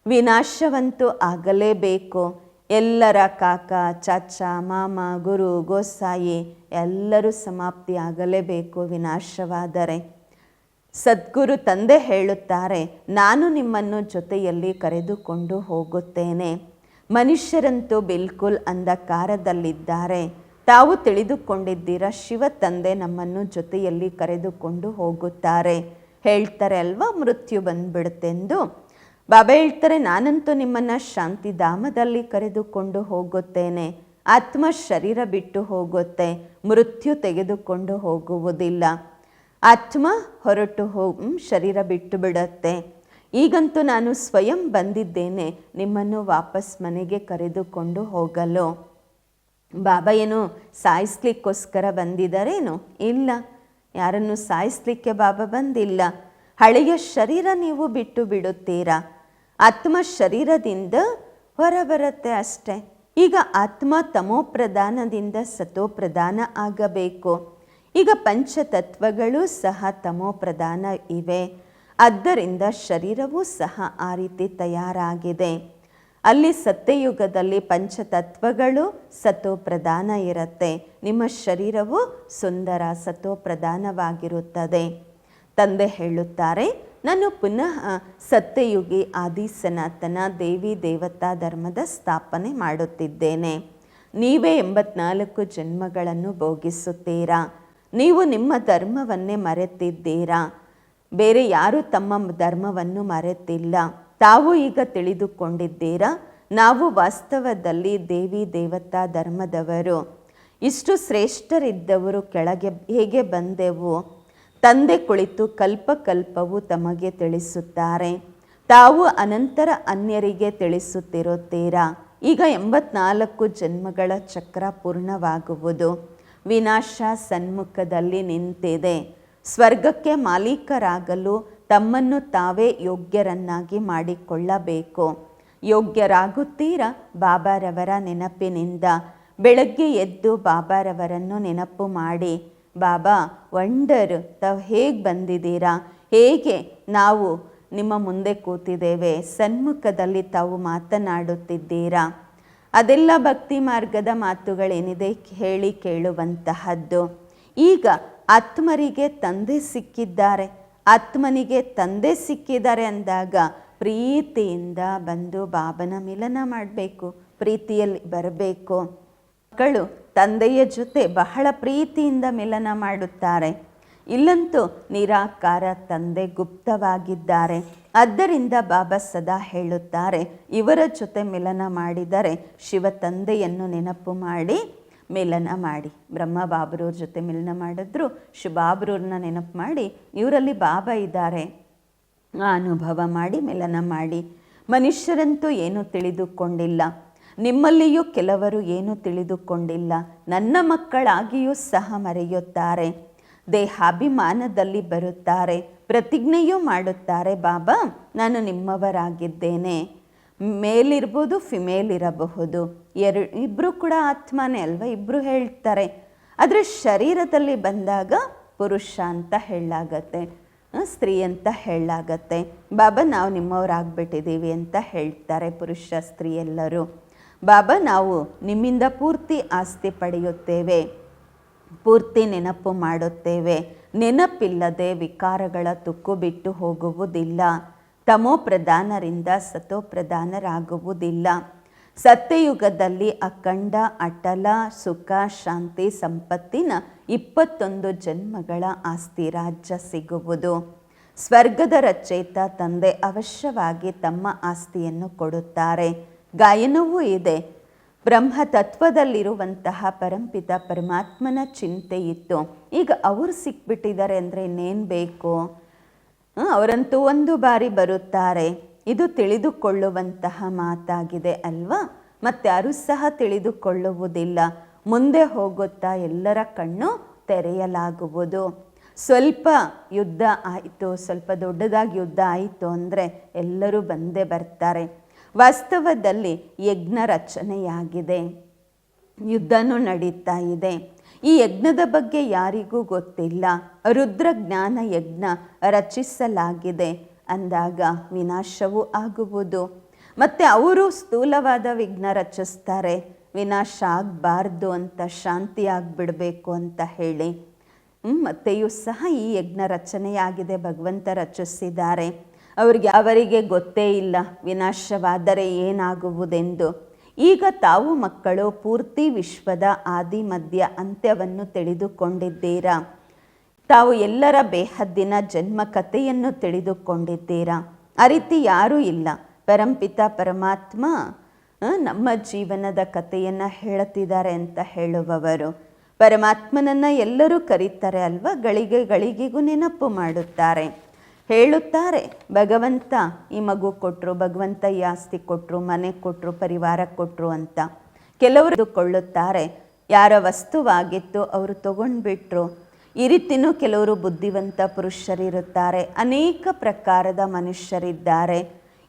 ವಿನಾಶವಂತೂ ಆಗಲೇಬೇಕು. ಎಲ್ಲರ ಕಾಕ ಚಾಚ ಮಾಮ ಗುರು ಗೋಸಾಯಿ ಎಲ್ಲರೂ ಸಮಾಪ್ತಿ ಆಗಲೇಬೇಕು ವಿನಾಶವಾದರೆ. ಸದ್ಗುರು ತಂದೆ ಹೇಳುತ್ತಾರೆ, ನಾನು ನಿಮ್ಮನ್ನು ಜೊತೆಯಲ್ಲಿ ಕರೆದುಕೊಂಡು ಹೋಗುತ್ತೇನೆ. ಮನುಷ್ಯರಂತೂ ಬಿಲ್ಕುಲ್ ಅಂಧಕಾರದಲ್ಲಿದ್ದಾರೆ. ತಾವು ತಿಳಿದುಕೊಂಡಿದ್ದೀರಾ, ಶಿವ ತಂದೆ ನಮ್ಮನ್ನು ಜೊತೆಯಲ್ಲಿ ಕರೆದುಕೊಂಡು ಹೋಗುತ್ತಾರೆ. ಹೇಳ್ತಾರೆ ಅಲ್ವಾ, ಮೃತ್ಯು ಬಂದ್ಬಿಡುತ್ತೆಂದು. ಬಾಬಾ ಹೇಳ್ತಾರೆ, ನಾನಂತೂ ನಿಮ್ಮನ್ನು ಶಾಂತಿಧಾಮದಲ್ಲಿ ಕರೆದುಕೊಂಡು ಹೋಗುತ್ತೇನೆ. ಆತ್ಮ ಶರೀರ ಬಿಟ್ಟು ಹೋಗುತ್ತೆ, ಮೃತ್ಯು ತೆಗೆದುಕೊಂಡು ಹೋಗುವುದಿಲ್ಲ. ಆತ್ಮ ಹೊರಟು ಶರೀರ ಬಿಟ್ಟು ಬಿಡುತ್ತೆ. ಈಗಂತೂ ನಾನು ಸ್ವಯಂ ಬಂದಿದ್ದೇನೆ ನಿಮ್ಮನ್ನು ವಾಪಸ್ ಮನೆಗೆ ಕರೆದುಕೊಂಡು ಹೋಗಲು. ಬಾಬಾ ಏನು ಸಾಯಿಸ್ಲಿಕ್ಕೋಸ್ಕರ ಬಂದಿದ್ದಾರೇನು? ಇಲ್ಲ, ಯಾರನ್ನು ಸಾಯಿಸ್ಲಿಕ್ಕೆ ಬಾಬಾ ಬಂದಿಲ್ಲ. ಹಳೆಯ ಶರೀರ ನೀವು ಬಿಟ್ಟು ಬಿಡುತ್ತೀರಾ, ಆತ್ಮ ಶರೀರದಿಂದ ಹೊರಬರುತ್ತೆ ಅಷ್ಟೆ. ಈಗ ಆತ್ಮ ತಮೋಪ್ರಧಾನದಿಂದ ಸತೋಪ್ರಧಾನ ಆಗಬೇಕು. ಈಗ ಪಂಚತತ್ವಗಳು ಸಹ ತಮೋಪ್ರಧಾನ ಇವೆ, ಆದ್ದರಿಂದ ಶರೀರವೂ ಸಹ ಆ ರೀತಿ ತಯಾರಾಗಿದೆ. ಅಲ್ಲಿ ಸತ್ಯಯುಗದಲ್ಲಿ ಪಂಚತತ್ವಗಳು ಸತೋಪ್ರಧಾನ ಇರುತ್ತೆ, ನಿಮ್ಮ ಶರೀರವು ಸುಂದರ ಸತೋಪ್ರಧಾನವಾಗಿರುತ್ತದೆ. ತಂದೆ ಹೇಳುತ್ತಾರೆ, ನಾನು ಪುನಃ ಸತ್ಯಯುಗಿ ಆದಿ ಸನಾತನ ದೇವಿ ದೇವತಾ ಧರ್ಮದ ಸ್ಥಾಪನೆ ಮಾಡುತ್ತಿದ್ದೇನೆ. ನೀವೇ 84 ಜನ್ಮಗಳನ್ನು ಭೋಗಿಸುತ್ತೀರಾ. ನೀವು ನಿಮ್ಮ ಧರ್ಮವನ್ನೇ ಮರೆತಿದ್ದೀರಾ. ಬೇರೆ ಯಾರೂ ತಮ್ಮ ಧರ್ಮವನ್ನು ಮರೆತಿಲ್ಲ. ತಾವು ಈಗ ತಿಳಿದುಕೊಂಡಿದ್ದೀರಾ, ನಾವು ವಾಸ್ತವದಲ್ಲಿ ದೇವಿ ದೇವತಾ ಧರ್ಮದವರು. ಇಷ್ಟು ಶ್ರೇಷ್ಠರಿದ್ದವರು ಕೆಳಗೆ ಹೇಗೆ ಬಂದೆವು? ತಂದೆ ಕುಳಿತು ಕಲ್ಪಕಲ್ಪವು ತಮಗೆ ತಿಳಿಸುತ್ತಾರೆ, ತಾವು ಅನಂತರ ಅನ್ಯರಿಗೆ ತಿಳಿಸುತ್ತಿರುತ್ತೀರಾ. ಈಗ 84 ಜನ್ಮಗಳ ಚಕ್ರ ಪೂರ್ಣವಾಗುವುದು. ವಿನಾಶ ಸನ್ಮುಖದಲ್ಲಿ ನಿಂತಿದೆ. ಸ್ವರ್ಗಕ್ಕೆ ಮಾಲೀಕರಾಗಲು ತಮ್ಮನ್ನು ತಾವೇ ಯೋಗ್ಯರನ್ನಾಗಿ ಮಾಡಿಕೊಳ್ಳಬೇಕು. ಯೋಗ್ಯರಾಗುತ್ತೀರಾ ಬಾಬಾರವರ ನೆನಪಿನಿಂದ. ಬೆಳಗ್ಗೆ ಎದ್ದು ಬಾಬಾರವರನ್ನು ನೆನಪು ಮಾಡಿ, ಬಾಬಾ ವಂಡರ್, ತಾವು ಹೇಗೆ ಬಂದಿದ್ದೀರಾ, ಹೇಗೆ ನಾವು ನಿಮ್ಮ ಮುಂದೆ ಕೂತಿದ್ದೇವೆ, ಸನ್ಮುಖದಲ್ಲಿ ತಾವು ಮಾತನಾಡುತ್ತಿದ್ದೀರಾ. ಅದೆಲ್ಲ ಭಕ್ತಿ ಮಾರ್ಗದ ಮಾತುಗಳೇನಿದೆ ಹೇಳಿ ಕೇಳುವಂತಹದ್ದು. ಈಗ ಆತ್ಮರಿಗೆ ತಂದೆ ಸಿಕ್ಕಿದ್ದಾರೆ, ಆತ್ಮನಿಗೆ ತಂದೆ ಸಿಕ್ಕಿದ್ದಾರೆ ಅಂದಾಗ ಪ್ರೀತಿಯಿಂದ ಬಂದು ಬಾಬನ ಮಿಲನ ಮಾಡಬೇಕು, ಪ್ರೀತಿಯಲ್ಲಿ ಬರಬೇಕು. ಮಕ್ಕಳು ತಂದೆಯ ಜೊತೆ ಬಹಳ ಪ್ರೀತಿಯಿಂದ ಮಿಲನ ಮಾಡುತ್ತಾರೆ. ಇಲ್ಲಂತೂ ನಿರಾಕಾರ ತಂದೆ ಗುಪ್ತವಾಗಿದ್ದಾರೆ. ಆದ್ದರಿಂದ ಬಾಬಾ ಸದಾ ಹೇಳುತ್ತಾರೆ, ಇವರ ಜೊತೆ ಮಿಲನ ಮಾಡಿದರೆ ಶಿವ ತಂದೆಯನ್ನು ನೆನಪು ಮಾಡಿ ಮಿಲನ ಮಾಡಿ. ಬ್ರಹ್ಮ ಬಾಬ್ರವ್ರ ಜೊತೆ ಮಿಲನ ಮಾಡಿದ್ರು ಶಿವಬಾಬ್ರವ್ರನ್ನ ನೆನಪು ಮಾಡಿ, ಇವರಲ್ಲಿ ಬಾಬಾ ಇದ್ದಾರೆ ಆ ಅನುಭವ ಮಾಡಿ ಮಿಲನ ಮಾಡಿ. ಮನುಷ್ಯರಂತೂ ಏನೂ ತಿಳಿದುಕೊಂಡಿಲ್ಲ, ನಿಮ್ಮಲ್ಲಿಯೂ ಕೆಲವರು ಏನೂ ತಿಳಿದುಕೊಂಡಿಲ್ಲ. ನನ್ನ ಮಕ್ಕಳಾಗಿಯೂ ಸಹ ಮರೆಯುತ್ತಾರೆ, ದೇಹಾಭಿಮಾನದಲ್ಲಿ ಬರುತ್ತಾರೆ, ಪ್ರತಿಜ್ಞೆಯೂ ಮಾಡುತ್ತಾರೆ, ಬಾಬಾ ನಾನು ನಿಮ್ಮವರಾಗಿದ್ದೇನೆ. ಮೇಲಿರ್ಬೋದು, ಫಿಮೇಲ್ ಇರಬಹುದು, ಇಬ್ಬರು ಕೂಡ ಆತ್ಮನೇ ಅಲ್ವಾ, ಇಬ್ಬರು ಹೇಳ್ತಾರೆ. ಆದರೆ ಶರೀರದಲ್ಲಿ ಬಂದಾಗ ಪುರುಷ ಅಂತ ಹೇಳಲಾಗತ್ತೆ, ಸ್ತ್ರೀ ಅಂತ ಹೇಳಲಾಗತ್ತೆ. ಬಾಬಾ ನಾವು ನಿಮ್ಮವರಾಗ್ಬಿಟ್ಟಿದ್ದೀವಿ ಅಂತ ಹೇಳ್ತಾರೆ ಪುರುಷ ಸ್ತ್ರೀ ಎಲ್ಲರೂ. ಬಾಬಾ ನಾವು ನಿಮ್ಮಿಂದ ಪೂರ್ತಿ ಆಸ್ತಿ ಪಡೆಯುತ್ತೇವೆ, ಪೂರ್ತಿ ನೆನಪು ಮಾಡುತ್ತೇವೆ. ನೆನಪಿಲ್ಲದೆ ವಿಕಾರಗಳ ತುಕ್ಕು ಬಿಟ್ಟು ಹೋಗುವುದಿಲ್ಲ. ತಮೋ ಪ್ರಧಾನರಿಂದ ಸತೋ ಪ್ರಧಾನರಾಗುವುದಿಲ್ಲ. ಸತ್ಯಯುಗದಲ್ಲಿ ಅಖಂಡ ಅಟಲ ಸುಖ ಶಾಂತಿ ಸಂಪತ್ತಿನ 21 ಜನ್ಮಗಳ ಆಸ್ತಿ ರಾಜ್ಯ ಸಿಗುವುದು. ಸ್ವರ್ಗದ ರಚಯಿತ ತಂದೆ ಅವಶ್ಯವಾಗಿ ತಮ್ಮ ಆಸ್ತಿಯನ್ನು ಕೊಡುತ್ತಾರೆ. ಗಾಯನವೂ ಇದೆ. ಬ್ರಹ್ಮ ತತ್ವದಲ್ಲಿರುವಂತಹ ಪರಂಪಿತ ಪರಮಾತ್ಮನ ಚಿಂತೆ ಇತ್ತು. ಈಗ ಅವರು ಸಿಕ್ಬಿಟ್ಟಿದ್ದಾರೆ ಅಂದರೆ ಇನ್ನೇನು ಬೇಕು? ಅವರಂತೂ ಒಂದು ಬಾರಿ ಬರುತ್ತಾರೆ. ಇದು ತಿಳಿದುಕೊಳ್ಳುವಂತಹ ಮಾತಾಗಿದೆ ಅಲ್ವಾ? ಮತ್ತಾರೂ ಸಹ ತಿಳಿದುಕೊಳ್ಳುವುದಿಲ್ಲ. ಮುಂದೆ ಹೋಗುತ್ತಾ ಎಲ್ಲರ ಕಣ್ಣು ತೆರೆಯಲಾಗುವುದು. ಸ್ವಲ್ಪ ಯುದ್ಧ ಆಯಿತು, ಸ್ವಲ್ಪ ದೊಡ್ಡದಾಗಿ ಯುದ್ಧ ಆಯಿತು ಅಂದರೆ ಎಲ್ಲರೂ ಬಂದೇ ಬರ್ತಾರೆ. ವಾಸ್ತವದಲ್ಲಿ ಯಜ್ಞ ರಚನೆಯಾಗಿದೆ, ಯುದ್ಧನೂ ನಡೀತಾ ಇದೆ. ಈ ಯಜ್ಞದ ಬಗ್ಗೆ ಯಾರಿಗೂ ಗೊತ್ತಿಲ್ಲ. ರುದ್ರ ಜ್ಞಾನ ಯಜ್ಞ ರಚಿಸಲಾಗಿದೆ ಅಂದಾಗ ವಿನಾಶವೂ ಆಗುವುದು. ಮತ್ತು ಅವರು ಸ್ಥೂಲವಾದ ವಿಘ್ನ ರಚಿಸ್ತಾರೆ, ವಿನಾಶ ಆಗಬಾರ್ದು ಅಂತ, ಶಾಂತಿ ಆಗಿಬಿಡಬೇಕು ಅಂತ ಹೇಳಿ. ಮತ್ತೆಯೂ ಸಹ ಈ ಯಜ್ಞ ರಚನೆಯಾಗಿದೆ, ಭಗವಂತ ರಚಿಸಿದ್ದಾರೆ. ಅವರಿಗೆ ಗೊತ್ತೇ ಇಲ್ಲ ವಿನಾಶವಾದರೆ ಏನಾಗುವುದೆಂದು. ಈಗ ತಾವು ಮಕ್ಕಳು ಪೂರ್ತಿ ವಿಶ್ವದ ಆದಿ ಮಧ್ಯ ಅಂತ್ಯವನ್ನು ತಿಳಿದುಕೊಂಡಿದ್ದೀರಾ. ತಾವು ಎಲ್ಲರ ಬೇಹದ್ದಿನ ಜನ್ಮ ಕಥೆಯನ್ನು ತಿಳಿದುಕೊಂಡಿದ್ದೀರಾ. ಆ ರೀತಿ ಯಾರೂ ಇಲ್ಲ. ಪರಂಪಿತ ಪರಮಾತ್ಮ ನಮ್ಮ ಜೀವನದ ಕಥೆಯನ್ನು ಹೇಳುತ್ತಿದ್ದಾರೆ ಅಂತ ಹೇಳುವವರು. ಪರಮಾತ್ಮನನ್ನು ಎಲ್ಲರೂ ಕರೀತಾರೆ ಅಲ್ವಾ, ಗಳಿಗೆಗೂ ನೆನಪು ಮಾಡುತ್ತಾರೆ, ಹೇಳುತ್ತಾರೆ ಭಗವಂತ ಈ ಮಗು ಕೊಟ್ಟರು, ಭಗವಂತ ಈ ಆಸ್ತಿ ಕೊಟ್ಟರು, ಮನೆ ಕೊಟ್ಟರು, ಪರಿವಾರ ಕೊಟ್ಟರು ಅಂತ. ಕೆಲವರು ಕೊಳ್ಳುತ್ತಾರೆ, ಯಾರ ವಸ್ತುವಾಗಿತ್ತು ಅವರು ತಗೊಂಡ್ಬಿಟ್ರು. ಈ ರೀತಿಯೂ ಕೆಲವರು ಬುದ್ಧಿವಂತ ಪುರುಷರಿರುತ್ತಾರೆ. ಅನೇಕ ಪ್ರಕಾರದ ಮನುಷ್ಯರಿದ್ದಾರೆ.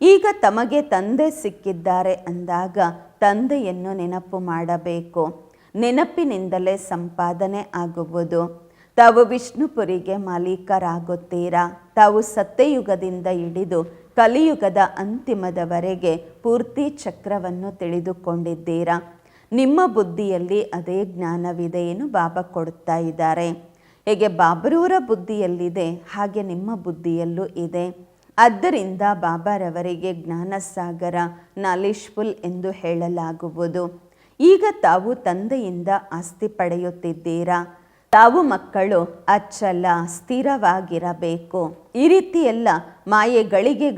ಈಗ ತಮಗೆ ತಂದೆ ಸಿಕ್ಕಿದ್ದಾರೆ ಅಂದಾಗ ತಂದೆಯನ್ನು ನೆನಪು ಮಾಡಬೇಕು. ನೆನಪಿನಿಂದಲೇ ಸಂಪಾದನೆ ಆಗುವುದು. ತಾವು ವಿಷ್ಣುಪುರಿಗೆ ಮಾಲೀಕರಾಗುತ್ತೀರಾ. ತಾವು ಸತ್ಯಯುಗದಿಂದ ಹಿಡಿದು ಕಲಿಯುಗದ ಅಂತಿಮದವರೆಗೆ ಪೂರ್ತಿ ಚಕ್ರವನ್ನು ತಿಳಿದುಕೊಂಡಿದ್ದೀರಾ. ನಿಮ್ಮ ಬುದ್ಧಿಯಲ್ಲಿ ಅದೇ ಜ್ಞಾನವಿದೆ ಏನು ಬಾಬಾ ಕೊಡ್ತಾ ಇದ್ದಾರೆ. ಹೇಗೆ ಬಾಬರವರ ಬುದ್ಧಿಯಲ್ಲಿದೆ ಹಾಗೆ ನಿಮ್ಮ ಬುದ್ಧಿಯಲ್ಲೂ ಇದೆ. ಆದ್ದರಿಂದ ಬಾಬಾರವರಿಗೆ ಜ್ಞಾನಸಾಗರ, ನಾಲೆಜ್ಫುಲ್ ಎಂದು ಹೇಳಲಾಗುವುದು. ಈಗ ತಾವು ತಂದೆಯಿಂದ ಆಸ್ತಿ ಪಡೆಯುತ್ತಿದ್ದೀರಾ. ತಾವು ಮಕ್ಕಳು ಅಚ್ಚಲ ಸ್ಥಿರವಾಗಿರಬೇಕು. ಈ ರೀತಿ ಎಲ್ಲ ಮಾಯೆ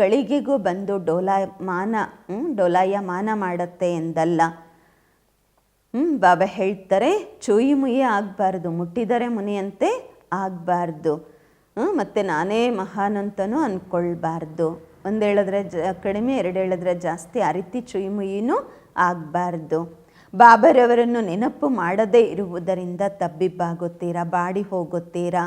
ಗಳಿಗೆಗೂ ಬಂದು ಡೋಲಾಯಮಾನ ಮಾಡುತ್ತೆ ಎಂದಲ್ಲ. ಬಾಬಾ ಹೇಳ್ತಾರೆ, ಚೂಯಿ ಮುಯಿ ಆಗಬಾರ್ದು, ಮುಟ್ಟಿದರೆ ಮುನಿಯಂತೆ ಆಗಬಾರ್ದು, ಮತ್ತು ನಾನೇ ಮಹಾನ್ ಅಂತನೂ ಅಂದ್ಕೊಳ್ಬಾರ್ದು. ಒಂದು ಹೇಳಿದ್ರೆ ಕಡಿಮೆ, ಎರಡು ಹೇಳಿದ್ರೆ ಜಾಸ್ತಿ, ಆ ರೀತಿ ಚುಯಿ ಮುಯಿನೂ ಆಗಬಾರ್ದು. ಬಾಬರವರನ್ನು ನೆನಪು ಮಾಡದೇ ಇರುವುದರಿಂದ ತಬ್ಬಿಬ್ಬಾಗುತ್ತೀರಾ, ಬಾಡಿ ಹೋಗುತ್ತೀರಾ.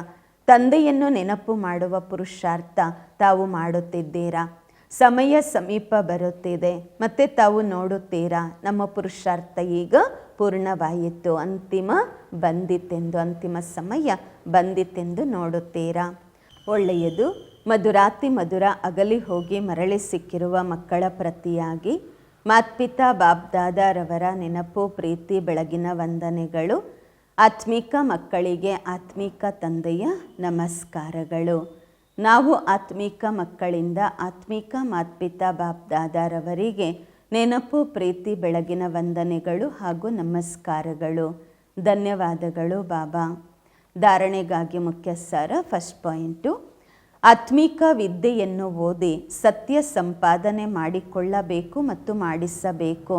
ತಂದೆಯನ್ನು ನೆನಪು ಮಾಡುವ ಪುರುಷಾರ್ಥ ತಾವು ಮಾಡುತ್ತಿದ್ದೀರಾ. ಸಮಯ ಸಮೀಪ ಬರುತ್ತಿದೆ ಮತ್ತು ತಾವು ನೋಡುತ್ತೀರಾ, ನಮ್ಮ ಪುರುಷಾರ್ಥ ಈಗ ಪೂರ್ಣವಾಯಿತು, ಅಂತಿಮ ಬಂದಿತೆಂದು, ಅಂತಿಮ ಸಮಯ ಬಂದಿತೆಂದು ನೋಡುತ್ತೀರಾ. ಒಳ್ಳೆಯದು. ಮಧುರಾತಿ ಮಧುರ ಅಗಲಿ ಹೋಗಿ ಮರಳಿ ಸಿಕ್ಕಿರುವ ಮಕ್ಕಳ ಪ್ರತಿಯಾಗಿ ಮಾತ್ಪಿತಾ ಬಾಬ್ದಾದಾರವರ ನೆನಪು, ಪ್ರೀತಿ, ಬೆಳಗಿನ ವಂದನೆಗಳು. ಆತ್ಮಿಕ ಮಕ್ಕಳಿಗೆ ಆತ್ಮಿಕ ತಂದೆಯ ನಮಸ್ಕಾರಗಳು. ನಾವು ಆತ್ಮಿಕ ಮಕ್ಕಳಿಂದ ಆತ್ಮಿಕ ಮಾತ್ಪಿತಾ ಬಾಬ್ದಾದಾರವರಿಗೆ ನೆನಪು, ಪ್ರೀತಿ, ಬೆಳಗಿನ ವಂದನೆಗಳು ಹಾಗೂ ನಮಸ್ಕಾರಗಳು. ಧನ್ಯವಾದಗಳು ಬಾಬಾ. ಧಾರಣೆಗಾಗಿ ಮುಖ್ಯ ಸಾರ. ಫಸ್ಟ್ ಪಾಯಿಂಟು, ಆತ್ಮಿಕ ವಿದ್ಯೆಯನ್ನು ಓದಿ ಸತ್ಯ ಸಂಪಾದನೆ ಮಾಡಿಕೊಳ್ಳಬೇಕು ಮತ್ತು ಮಾಡಿಸಬೇಕು.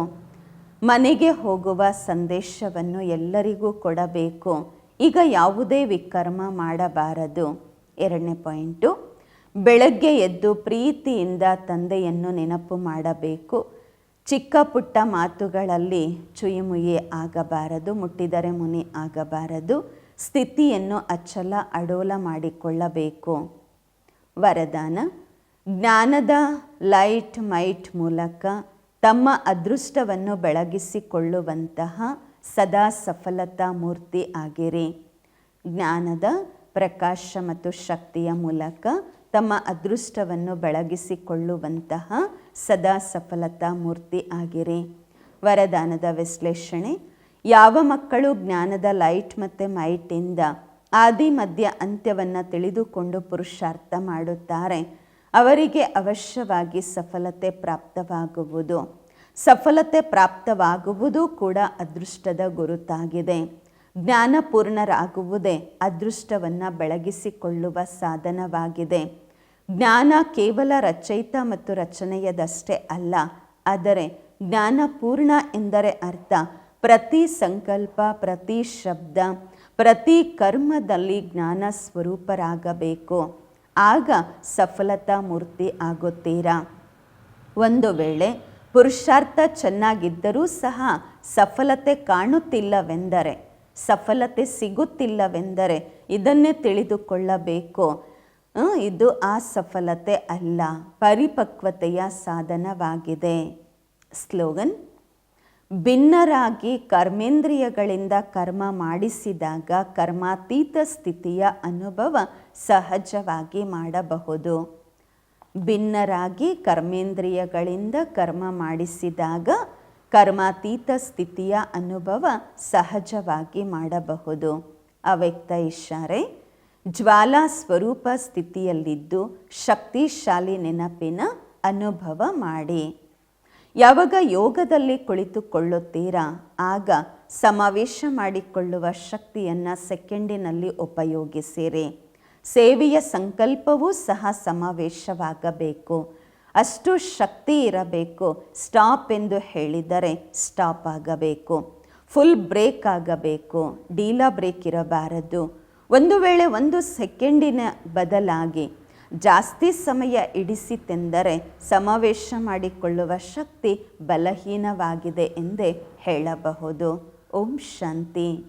ಮನೆಗೆ ಹೋಗುವ ಸಂದೇಶವನ್ನು ಎಲ್ಲರಿಗೂ ಕೊಡಬೇಕು. ಈಗ ಯಾವುದೇ ವಿಕರ್ಮ ಮಾಡಬಾರದು. ಎರಡನೇ ಪಾಯಿಂಟು, ಬೆಳಗ್ಗೆ ಎದ್ದು ಪ್ರೀತಿಯಿಂದ ತಂದೆಯನ್ನು ನೆನಪು ಮಾಡಬೇಕು. ಚಿಕ್ಕ ಪುಟ್ಟ ಮಾತುಗಳಲ್ಲಿ ಚುಯಿಮುಯಿ ಆಗಬಾರದು, ಮುಟ್ಟಿದರೆ ಮುನಿ ಆಗಬಾರದು. ಸ್ಥಿತಿಯನ್ನು ಅಚಲ ಅಡೋಲ ಮಾಡಿಕೊಳ್ಳಬೇಕು. ವರದಾನ, ಜ್ಞಾನದ ಲೈಟ್ ಮೈಟ್ ಮೂಲಕ ತಮ್ಮ ಅದೃಷ್ಟವನ್ನು ಬೆಳಗಿಸಿಕೊಳ್ಳುವಂತಹ ಸದಾ ಸಫಲತಾ ಮೂರ್ತಿ ಆಗಿರಿ. ಜ್ಞಾನದ ಪ್ರಕಾಶ ಮತ್ತು ಶಕ್ತಿಯ ಮೂಲಕ ತಮ್ಮ ಅದೃಷ್ಟವನ್ನು ಬೆಳಗಿಸಿಕೊಳ್ಳುವಂತಹ ಸದಾ ಸಫಲತಾ ಮೂರ್ತಿ ಆಗಿರಿ. ವರದಾನದ ವಿಶ್ಲೇಷಣೆ, ಯಾವ ಮಕ್ಕಳು ಜ್ಞಾನದ ಲೈಟ್ ಮತ್ತು ಮೈಟಿಂದ ಆದಿ ಮಧ್ಯ ಅಂತ್ಯವನ್ನು ತಿಳಿದುಕೊಂಡು ಪುರುಷಾರ್ಥ ಮಾಡುತ್ತಾರೆ, ಅವರಿಗೆ ಅವಶ್ಯವಾಗಿ ಸಫಲತೆ ಪ್ರಾಪ್ತವಾಗುವುದು. ಸಫಲತೆ ಪ್ರಾಪ್ತವಾಗುವುದು ಕೂಡ ಅದೃಷ್ಟದ ಗುರುತಾಗಿದೆ. ಜ್ಞಾನಪೂರ್ಣರಾಗುವುದೇ ಅದೃಷ್ಟವನ್ನು ಬೆಳಗಿಸಿಕೊಳ್ಳುವ ಸಾಧನವಾಗಿದೆ. ಜ್ಞಾನ ಕೇವಲ ರಚಯಿತ ಮತ್ತು ರಚನೆಯದಷ್ಟೇ ಅಲ್ಲ, ಆದರೆ ಜ್ಞಾನಪೂರ್ಣ ಎಂದರೆ ಅರ್ಥ ಪ್ರತಿ ಸಂಕಲ್ಪ, ಪ್ರತಿ ಶಬ್ದ, ಪ್ರತಿ ಕರ್ಮದಲ್ಲಿ ಜ್ಞಾನ ಸ್ವರೂಪರಾಗಬೇಕು. ಆಗ ಸಫಲತಾ ಮೂರ್ತಿ ಆಗುತ್ತೀರಾ. ಒಂದು ವೇಳೆ ಪುರುಷಾರ್ಥ ಚೆನ್ನಾಗಿದ್ದರೂ ಸಹ ಸಫಲತೆ ಕಾಣುತ್ತಿಲ್ಲವೆಂದರೆ, ಸಫಲತೆ ಸಿಗುತ್ತಿಲ್ಲವೆಂದರೆ ಇದನ್ನೇ ತಿಳಿದುಕೊಳ್ಳಬೇಕು, ಇದು ಆ ಸಫಲತೆ ಅಲ್ಲ, ಪರಿಪಕ್ವತೆಯ ಸಾಧನವಾಗಿದೆ. ಸ್ಲೋಗನ್, ಭಿನ್ನರಾಗಿ ಕರ್ಮೇಂದ್ರಿಯಗಳಿಂದ ಕರ್ಮ ಮಾಡಿಸಿದಾಗ ಕರ್ಮಾತೀತ ಸ್ಥಿತಿಯ ಅನುಭವ ಸಹಜವಾಗಿ ಮಾಡಬಹುದು. ಭಿನ್ನರಾಗಿ ಕರ್ಮೇಂದ್ರಿಯಗಳಿಂದ ಕರ್ಮ ಮಾಡಿಸಿದಾಗ ಕರ್ಮಾತೀತ ಸ್ಥಿತಿಯ ಅನುಭವ ಸಹಜವಾಗಿ ಮಾಡಬಹುದು. ಅವ್ಯಕ್ತ ಇಶಾರೆ, ಜ್ವಾಲಾ ಸ್ವರೂಪ ಸ್ಥಿತಿಯಲ್ಲಿದ್ದು ಶಕ್ತಿಶಾಲಿ ನೆನಪಿನ ಅನುಭವ ಮಾಡಿ. ಯಾವಾಗ ಯೋಗದಲ್ಲಿ ಕುಳಿತುಕೊಳ್ಳುತ್ತೀರಾ ಆಗ ಸಮಾವೇಶ ಮಾಡಿಕೊಳ್ಳುವ ಶಕ್ತಿಯನ್ನು ಸೆಕೆಂಡಿನಲ್ಲಿ ಉಪಯೋಗಿಸಿರಿ. ಸೇವೆಯ ಸಂಕಲ್ಪವೂ ಸಹ ಸಮಾವೇಶವಾಗಬೇಕು. ಅಷ್ಟು ಶಕ್ತಿ ಇರಬೇಕು. ಸ್ಟಾಪ್ ಎಂದು ಹೇಳಿದರೆ ಸ್ಟಾಪ್ ಆಗಬೇಕು. ಫುಲ್ ಬ್ರೇಕ್ ಆಗಬೇಕು. ಡೀಲಾ ಬ್ರೇಕ್ ಇರಬಾರದು. ಒಂದು ವೇಳೆ 1 ಸೆಕೆಂಡಿನ ಬದಲಾಗಿ ಜಾಸ್ತಿ ಸಮಯ ಇಡಿಸಿತೆಂದರೆ ಸಮಾವೇಶ ಮಾಡಿಕೊಳ್ಳುವ ಶಕ್ತಿ ಬಲಹೀನವಾಗಿದೆ ಎಂದೇ ಹೇಳಬಹುದು. ಓಂ ಶಾಂತಿ.